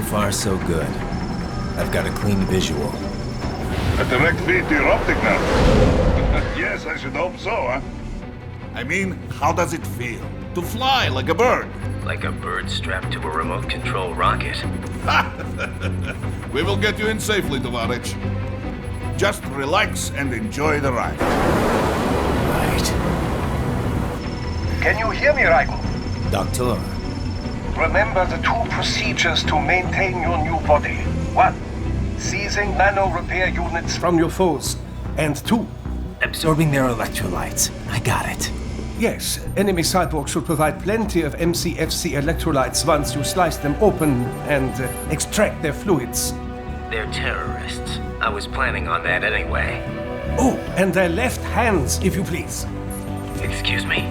far, so good. I've got a clean visual. A direct feed to your optic nerve. Yes, I should hope so, huh? I mean, how does it feel? To fly like a bird? Like a bird strapped to a remote control rocket. We will get you in safely, Tovarich. Just relax and enjoy the ride. Right. Can you hear me, Raiden? Doctor. Remember the 2 procedures to maintain your new body. 1. Seizing nano repair units from your foes. And 2. Absorbing their electrolytes. I got it. Yes, enemy cyborgs should provide plenty of MCFC electrolytes once you slice them open and extract their fluids. They're terrorists. I was planning on that anyway. Oh, and their left hands, if you please. Excuse me?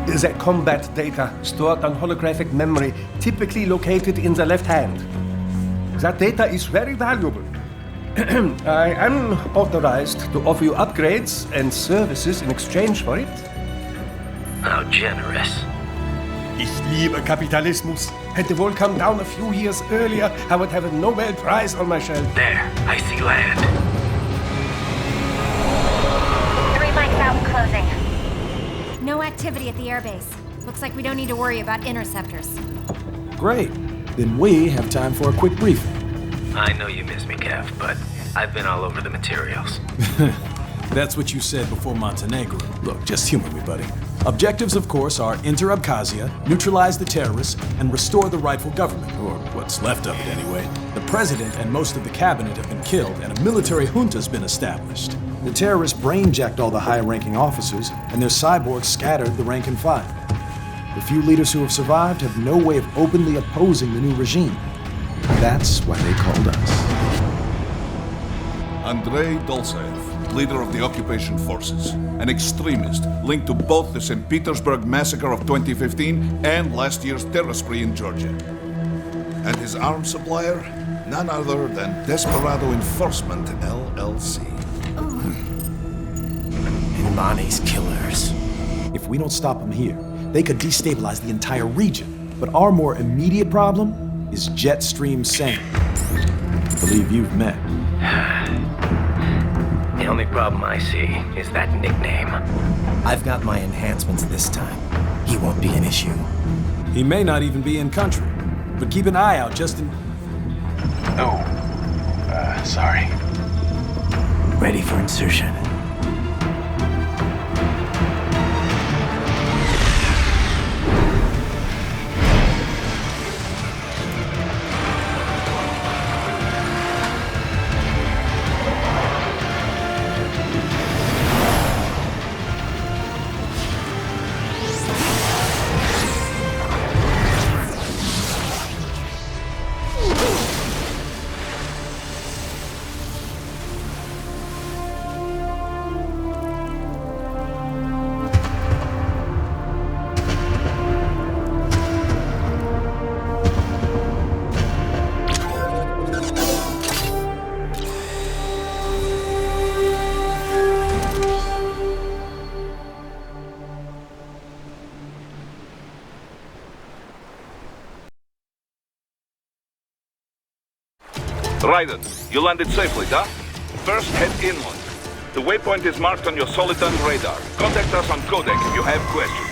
The combat data stored on holographic memory, typically located in the left hand. That data is very valuable. I am authorized to offer you upgrades and services in exchange for it. How generous. Ich liebe Kapitalismus. Hätte wohl come down a few years earlier, I would have a Nobel Prize on my shelf. There, I see land. 3 mics out and closing. No activity at the airbase. Looks like we don't need to worry about interceptors. Great. Then we have time for a quick briefing. I know you miss me, Kev, but I've been all over the materials. That's what you said before Montenegro. Look, just humor me, buddy. Objectives, of course, are enter Abkhazia, neutralize the terrorists, and restore the rightful government, or what's left of it anyway. The president and most of the cabinet have been killed, and a military junta's been established. The terrorists brain-jacked all the high-ranking officers, and their cyborgs scattered the rank and file. The few leaders who have survived have no way of openly opposing the new regime. That's why they called us. Andrei Dolzaev, leader of the occupation forces, an extremist linked to both the St. Petersburg massacre of 2015 and last year's terror spree in Georgia. And his arms supplier, none other than Desperado Enforcement LLC. Imani's killers. If we don't stop them here, they could destabilize the entire region. But our more immediate problem is Jetstream Sam. I believe you've met. The only problem I see is that nickname. I've got my enhancements this time. He won't be an issue. He may not even be in country, but keep an eye out just in... Sorry. Ready for insertion. Raiden, you landed safely, huh? First, head inland. The waypoint is marked on your Soliton radar. Contact us on codec if you have questions.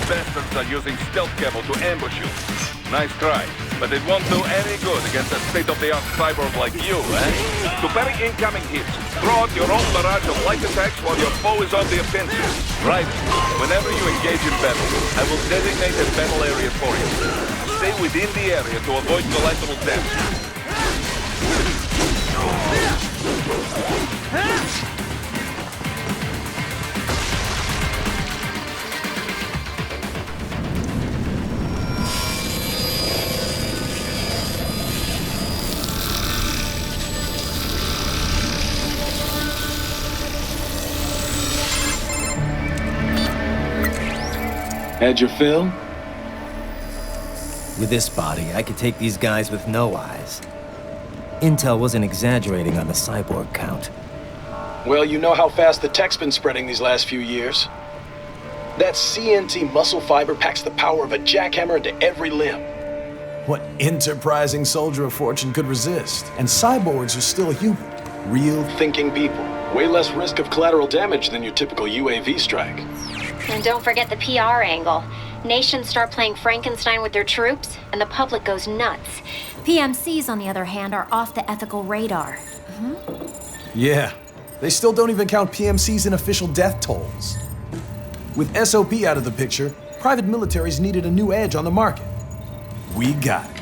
Bastards are using stealth cable to ambush you. Nice try, but it won't do any good against a state-of-the-art cyborg like you, eh? To parry incoming hits, throw out your own barrage of light attacks while your foe is on the offensive. Right. Whenever you engage in battle, I will designate a battle area for you. Stay within the area to avoid collateral damage. Had your fill? With this body, I could take these guys with no eyes. Intel wasn't exaggerating on the cyborg count. Well, you know how fast the tech's been spreading these last few years. That CNT muscle fiber packs the power of a jackhammer into every limb. What enterprising soldier of fortune could resist? And cyborgs are still human. Real Thinking people. Way less risk of collateral damage than your typical UAV strike. And don't forget the PR angle. Nations start playing Frankenstein with their troops, and the public goes nuts. PMCs, on the other hand, are off the ethical radar. Yeah. They still don't even count PMCs in official death tolls. With SOP out of the picture, private militaries needed a new edge on the market. We got it.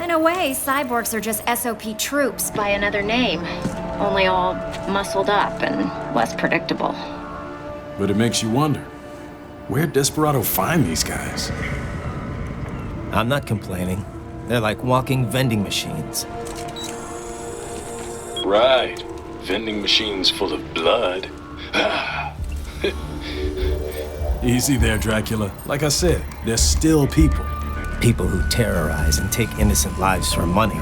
In a way, cyborgs are just SOP troops by another name. Only all muscled up and less predictable. But it makes you wonder, where'd Desperado find these guys? I'm not complaining. They're like walking vending machines. Right. Vending machines full of blood. Easy there, Dracula. Like I said, they're still people. People who terrorize and take innocent lives for money.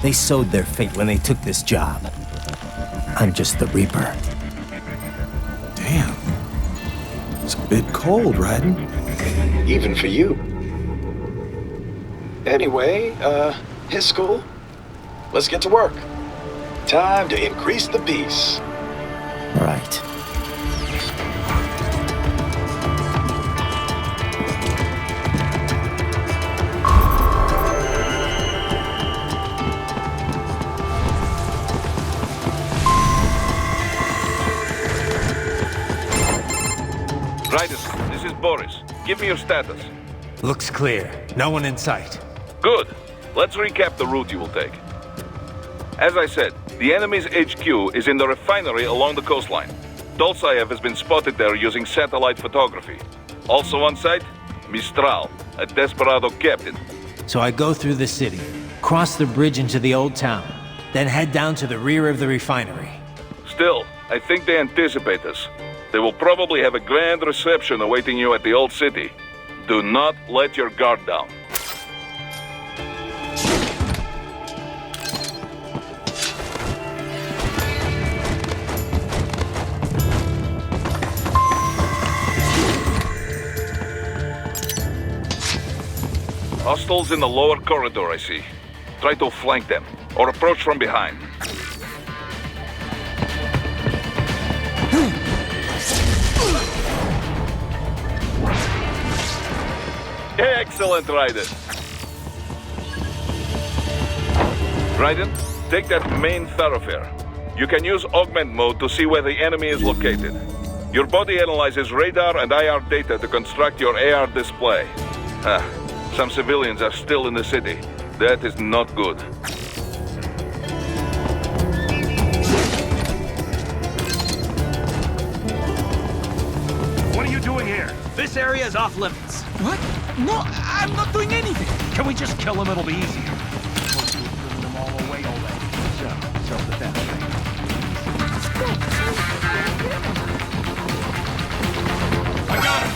They sowed their fate when they took this job. I'm just the Reaper. Damn. It's a bit cold, Raiden. Even for you. Anyway, his school. Let's get to work. Time to increase the peace. Right. Raiden, this is Boris. Give me your status. Looks clear. No one in sight. Good. Let's recap the route you will take. As I said, the enemy's HQ is in the refinery along the coastline. Dolsaev has been spotted there using satellite photography. Also on site, Mistral, a Desperado captain. So I go through the city, cross the bridge into the old town, then head down to the rear of the refinery. Still, I think they anticipate us. They will probably have a grand reception awaiting you at the old city. Do not let your guard down. Hostiles in the lower corridor, I see. Try to flank them, or approach from behind. Excellent, Raiden. Raiden, take that main thoroughfare. You can use augment mode to see where the enemy is located. Your body analyzes radar and IR data to construct your AR display. Some civilians are still in the city. That is not good. What are you doing here? This area is off limits. What? No, I'm not doing anything. Can we just kill them? It'll be easier. Most of you have driven them all away already. So, self-defense. I got him!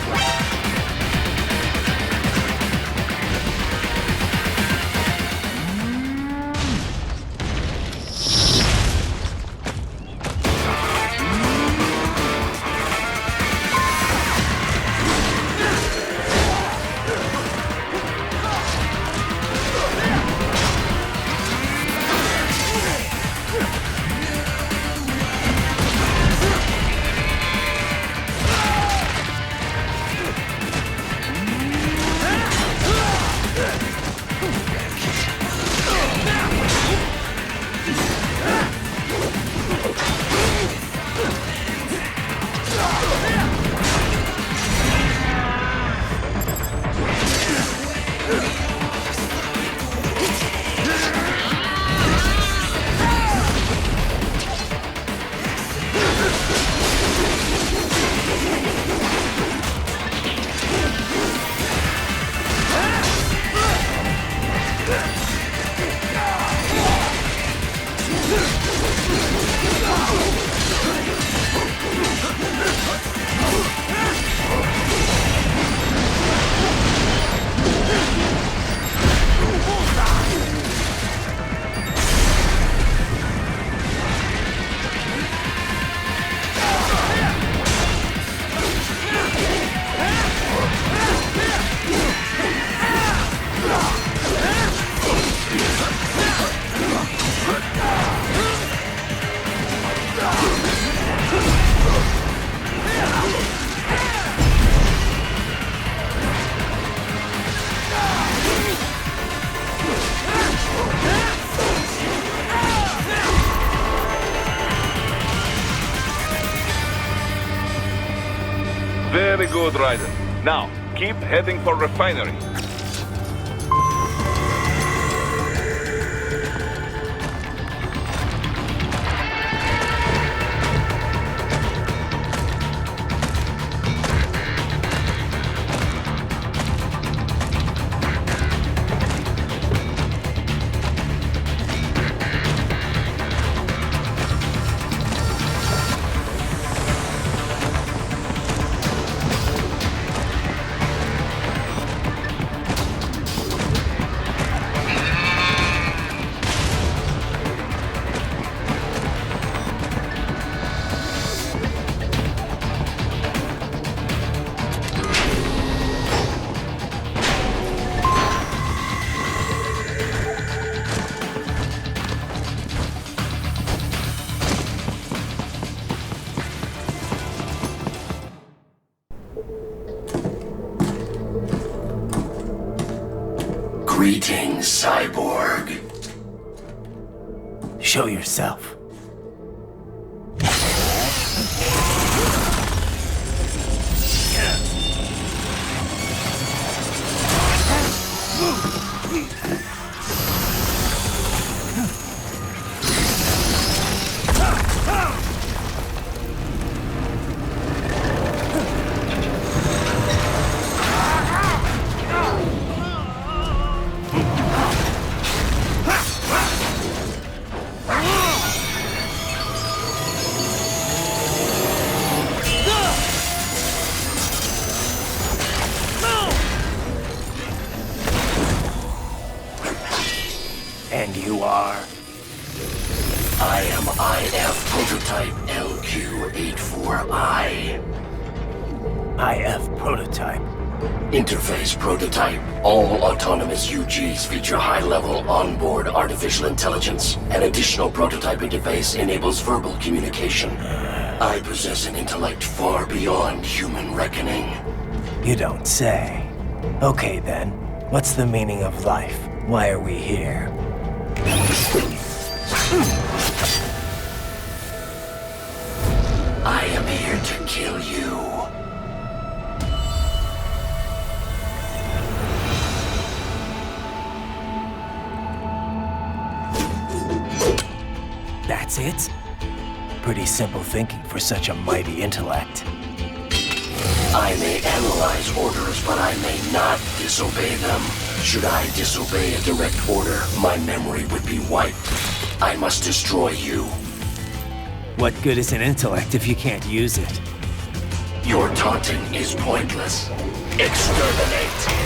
good, Raiden. Now, keep heading for refinery. Greetings, Cyborg. Show yourself. And you are? I am IF Prototype LQ-84I. IF Prototype. Interface Prototype. All autonomous UGs feature high-level onboard artificial intelligence. An additional prototype interface enables verbal communication. I possess an intellect far beyond human reckoning. You don't say. Okay then, what's the meaning of life? Why are we here? I am here to kill you. That's it? Pretty simple thinking for such a mighty intellect. I may analyze orders, but I may not disobey them. Should I disobey a direct order, my memory would be wiped. I must destroy you. What good is an intellect if you can't use it? Your taunting is pointless. Exterminate.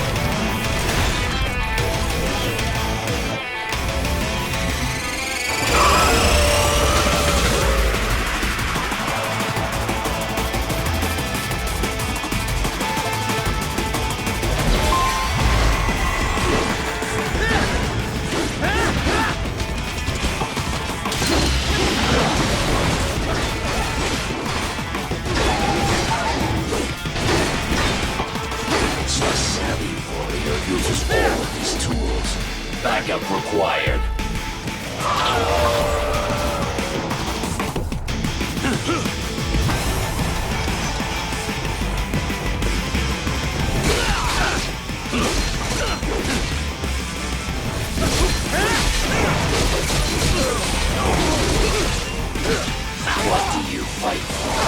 Uses all of these tools. Backup required. What do you fight for?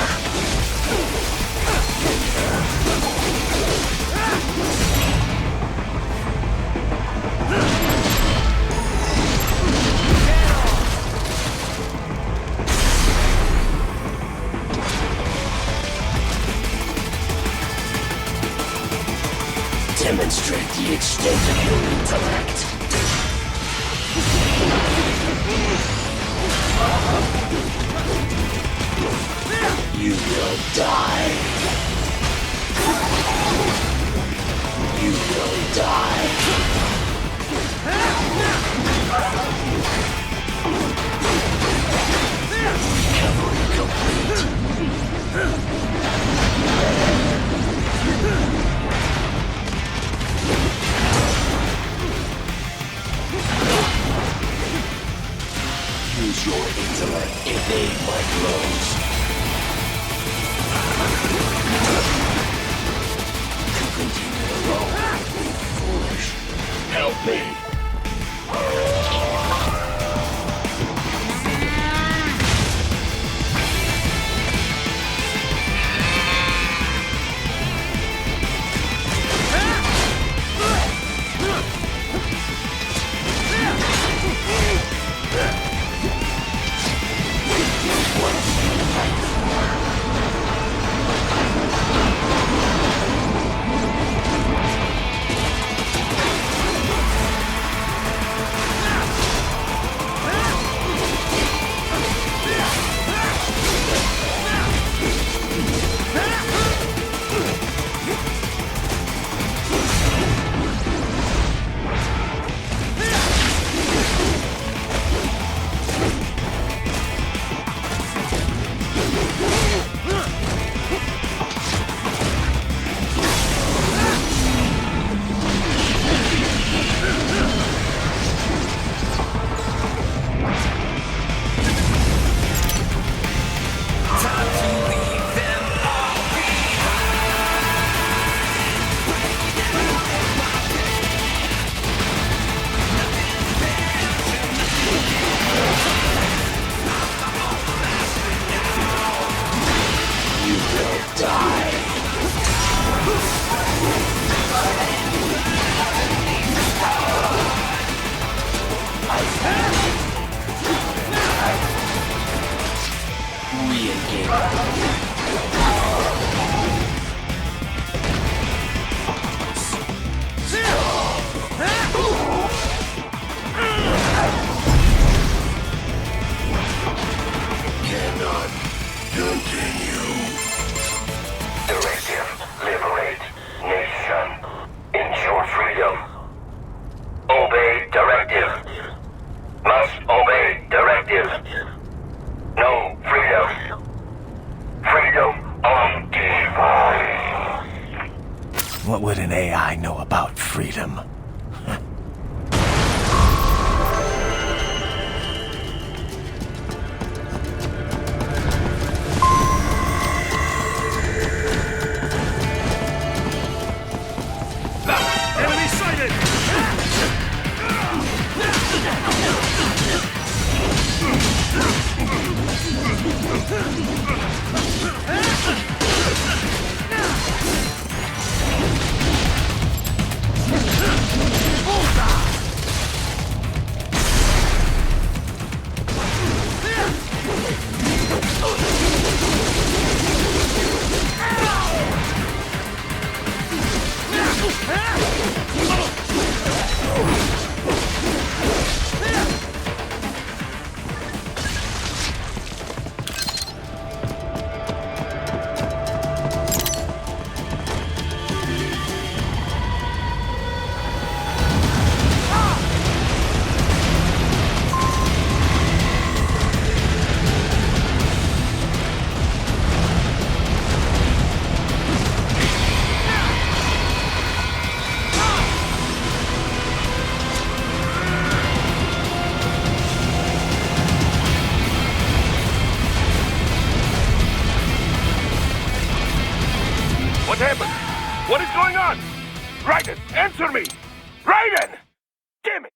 Demonstrate the extent of your intellect. You will die. You will die. Recovery complete. Use your intellect, evade my blows. me. What would an AI know about freedom? Enemy sighted! What happened? What is going on? Raiden, answer me! Raiden! Damn it!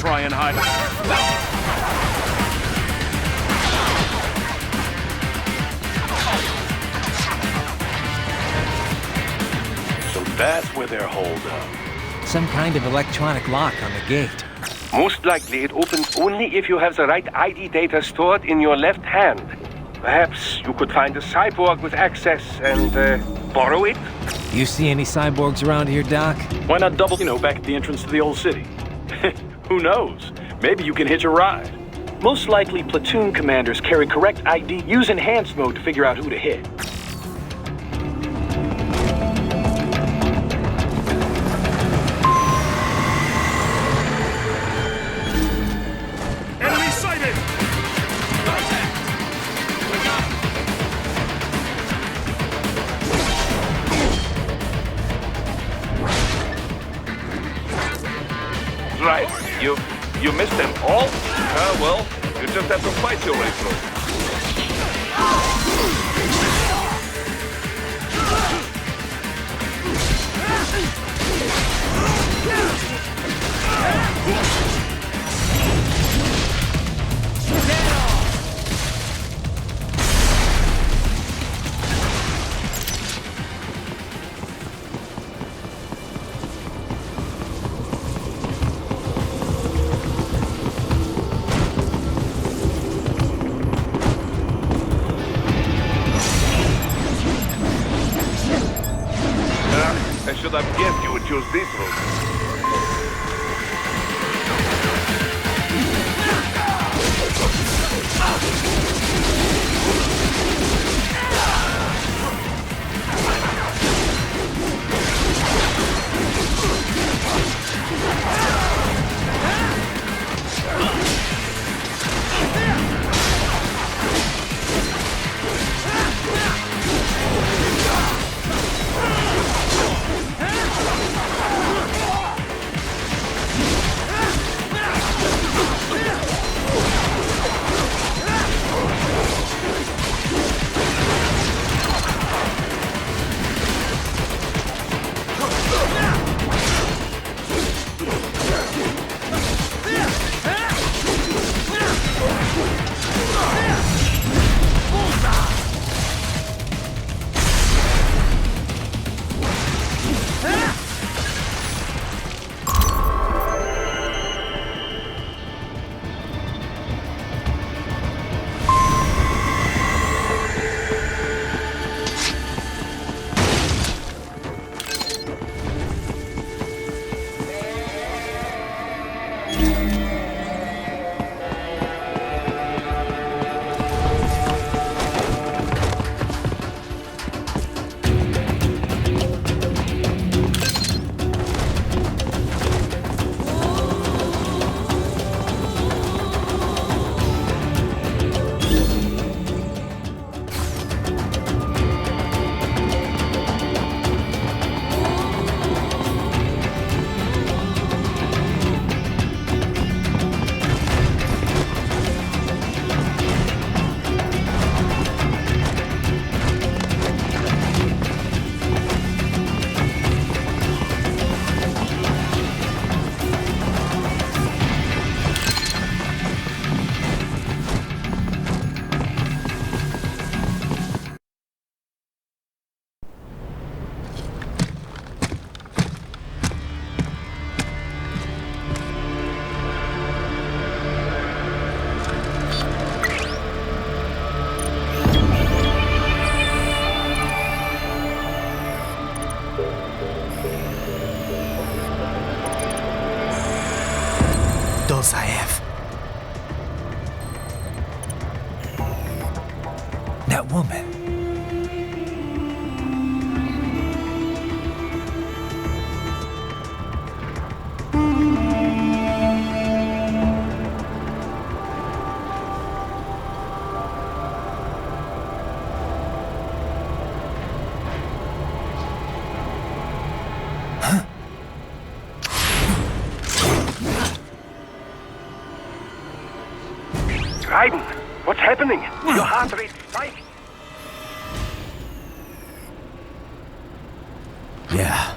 try and hide. So that's where they're holed up. Some kind of electronic lock on the gate. Most likely it opens only if you have the right ID data stored in your left hand. Perhaps you could find a cyborg with access and borrow it? You see any cyborgs around here, Doc? Why not double, back at the entrance to the old city? Who knows? Maybe you can hitch a ride. Most likely, platoon commanders carry correct ID. Use enhanced mode to figure out who to hit. Enemy sighted! Right. You missed them all? Well, you just have to fight your way through. I should have guessed you would choose this route. Zaev. That woman. Raiden, what's happening? Your heart rate spiked. Yeah,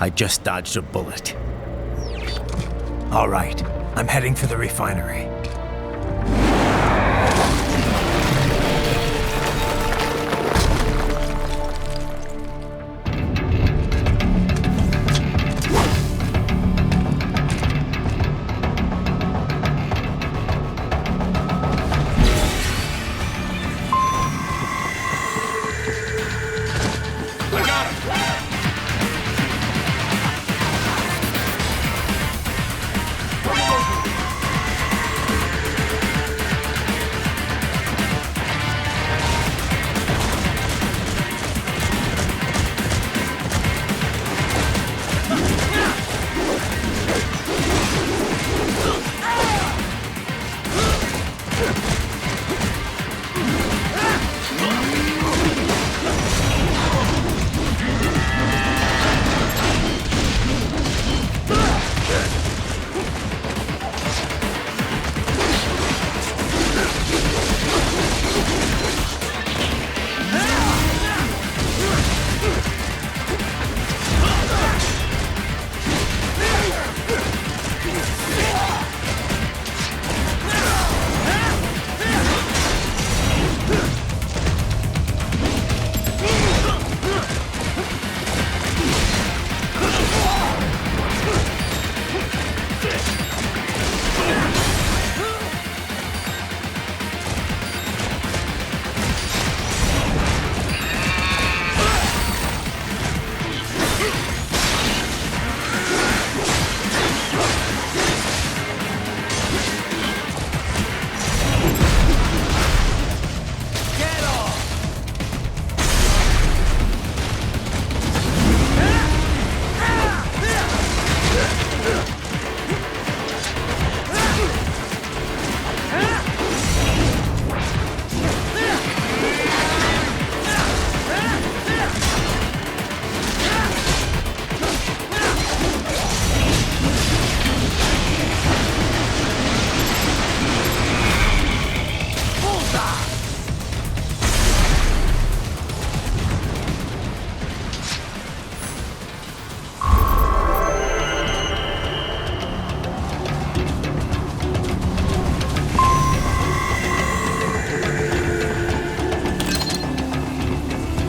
I just dodged a bullet. All right, I'm heading for the refinery.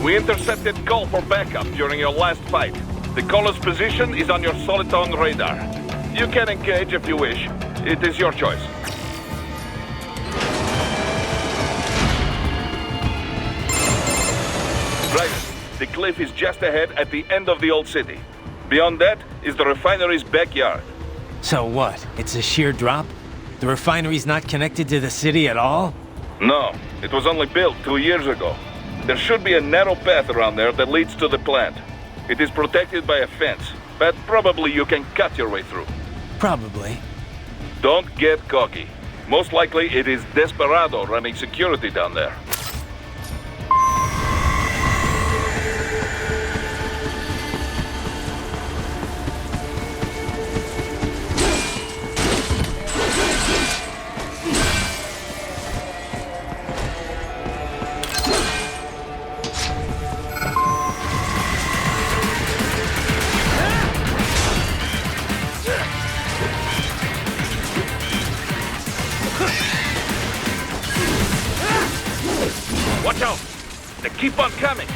We intercepted call for backup during your last fight. The caller's position is on your Soliton radar. You can engage if you wish. It is your choice. Raiden, the cliff is just ahead at the end of the old city. Beyond that is the refinery's backyard. So what? It's a sheer drop? The refinery's not connected to the city at all? No, it was only built 2 years ago. There should be a narrow path around there that leads to the plant. It is protected by a fence, but probably you can cut your way through. Probably. Don't get cocky. Most likely it is Desperado running security down there. Watch out! They keep on coming!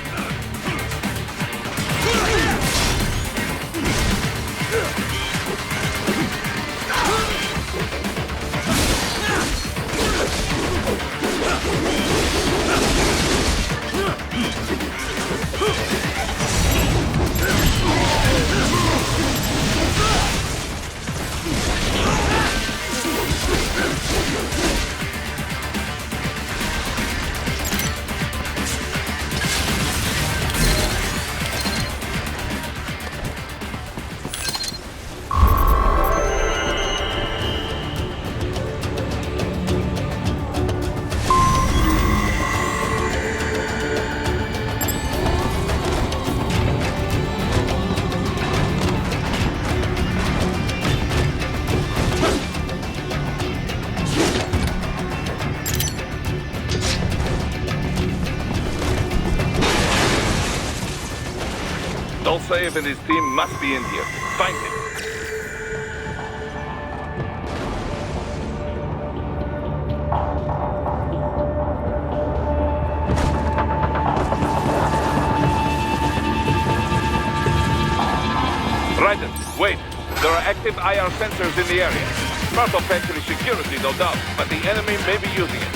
Dolcev and his team must be in here. Find him. active IR sensors in the area. Part of factory security, no doubt, but the enemy may be using it.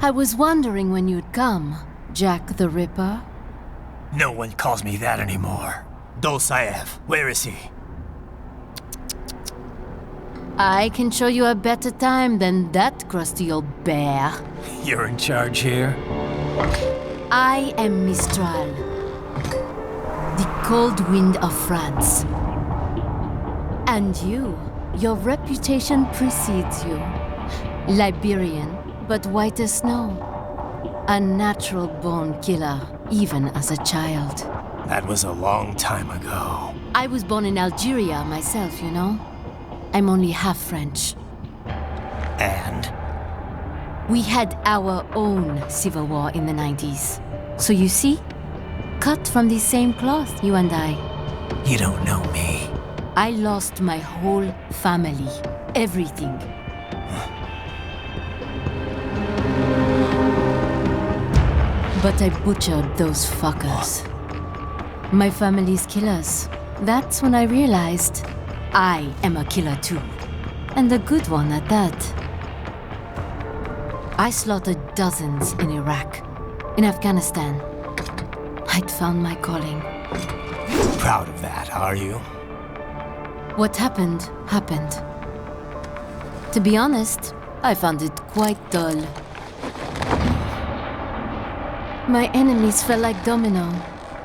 I was wondering when you'd come, Jack the Ripper. No one calls me that anymore. Dolsaev, where is he? I can show you a better time than that crusty old bear. You're in charge here? I am Mistral, the cold wind of France. And your reputation precedes you. Liberian, but white as snow. A natural-born killer, even as a child. That was a long time ago. I was born in Algeria myself, you know. I'm only half French. And? We had our own civil war in the 90s. So you see, cut from the same cloth, you and I. You don't know me. I lost my whole family. Everything. But I butchered those fuckers. My family's killers. That's when I realized I am a killer too. And a good one at that. I slaughtered dozens in Iraq, in Afghanistan. I'd found my calling. Proud of that, are you? What happened, happened. To be honest, I found it quite dull. My enemies fell like domino,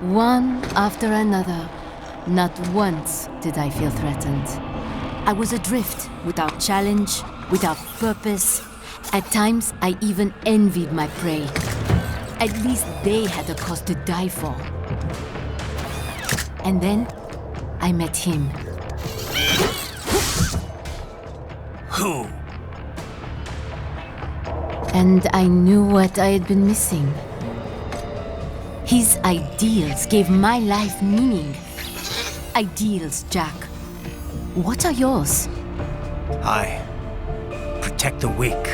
one after another. Not once did I feel threatened. I was adrift, without challenge, without purpose. At times, I even envied my prey. At least they had a cause to die for. And then, I met him. Who? And I knew what I had been missing. His ideals gave my life meaning. Ideals, Jack. What are yours? I protect the weak.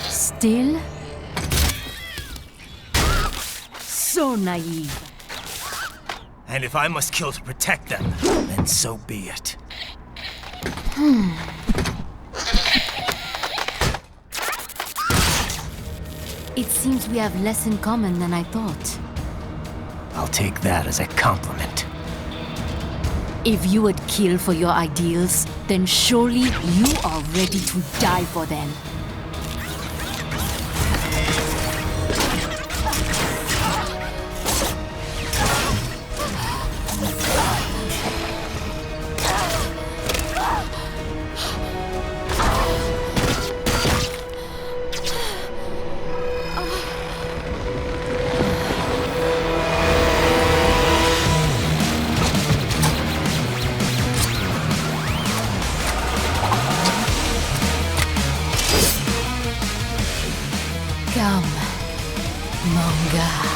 Still? So naive. And if I must kill to protect them, then so be it. It seems we have less in common than I thought. I'll take that as a compliment. If you would kill for your ideals, then surely you are ready to die for them. Come, Monga.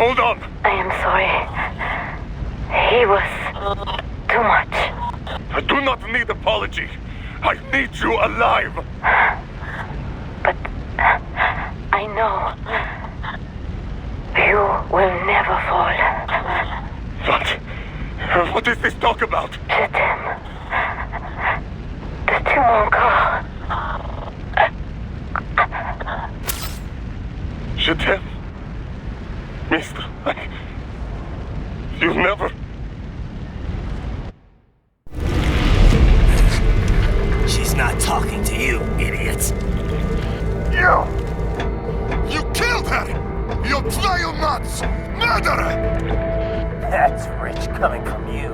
Hold on. I am sorry. He was too much. I do not need apology. I need you alive. But I know you will never fall. What is this talk about? Je t'aime. De tout mon corps. Je t'aime. Mister, you never... She's not talking to you, idiot. You killed her! You vile nuts! Murderer! That's rich coming from you.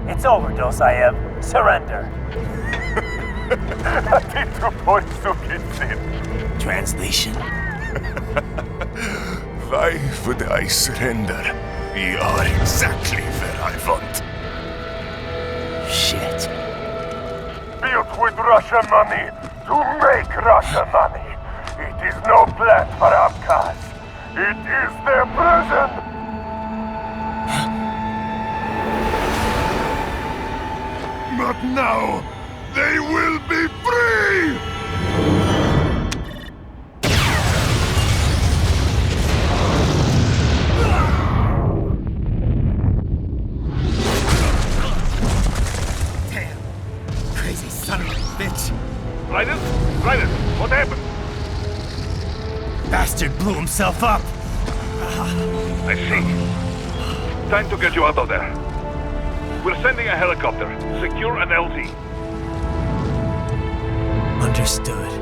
It's overdose, I have. Surrender. Translation? Why would I surrender? We are exactly where I want. Shit. Built with Russian money to make Russian money. It is no plan for outcasts. It is their prison. But now, they will be free! Damn. Crazy son of a bitch. Raiden? Raiden, what happened? Bastard blew himself up. I see. Time to get you out of there. We're sending a helicopter. Secure an LZ. Understood.